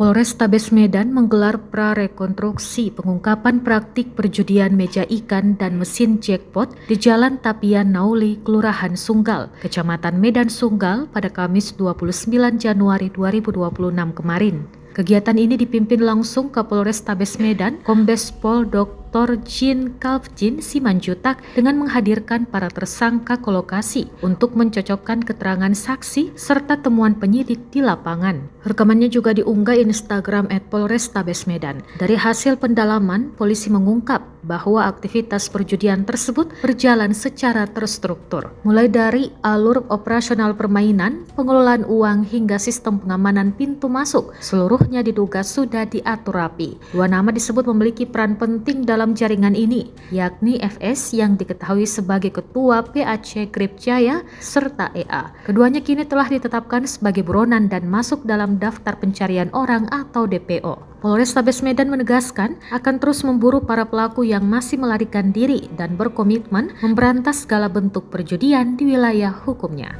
Polrestabes Medan menggelar prarekonstruksi pengungkapan praktik perjudian meja ikan dan mesin jackpot di Jalan Tapian Nauli, Kelurahan Sunggal, Kecamatan Medan Sunggal pada Kamis 29 Januari 2026 kemarin. Kegiatan ini dipimpin langsung Kapolres Tabes Medan, Kombes Pol Dr. Jin Kalvjin Simanjutak dengan menghadirkan para tersangka ke lokasi untuk mencocokkan keterangan saksi serta temuan penyidik di lapangan. Rekamannya juga diunggah Instagram @Polrestabes Medan. Dari hasil pendalaman, polisi mengungkap bahwa aktivitas perjudian tersebut berjalan secara terstruktur, mulai dari alur operasional permainan, pengelolaan uang hingga sistem pengamanan pintu masuk. Seluruhnya diduga sudah diatur rapi. Dua nama disebut memiliki peran penting dalam jaringan ini, yakni FS yang diketahui sebagai Ketua PAC Grip Jaya serta EA. Keduanya kini telah ditetapkan sebagai buronan dan masuk dalam daftar pencarian orang atau DPO. Polrestabes Medan menegaskan akan terus memburu para pelaku yang masih melarikan diri dan berkomitmen memberantas segala bentuk perjudian di wilayah hukumnya.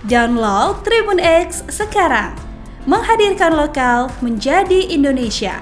Download Tribun X sekarang, menghadirkan lokal menjadi Indonesia.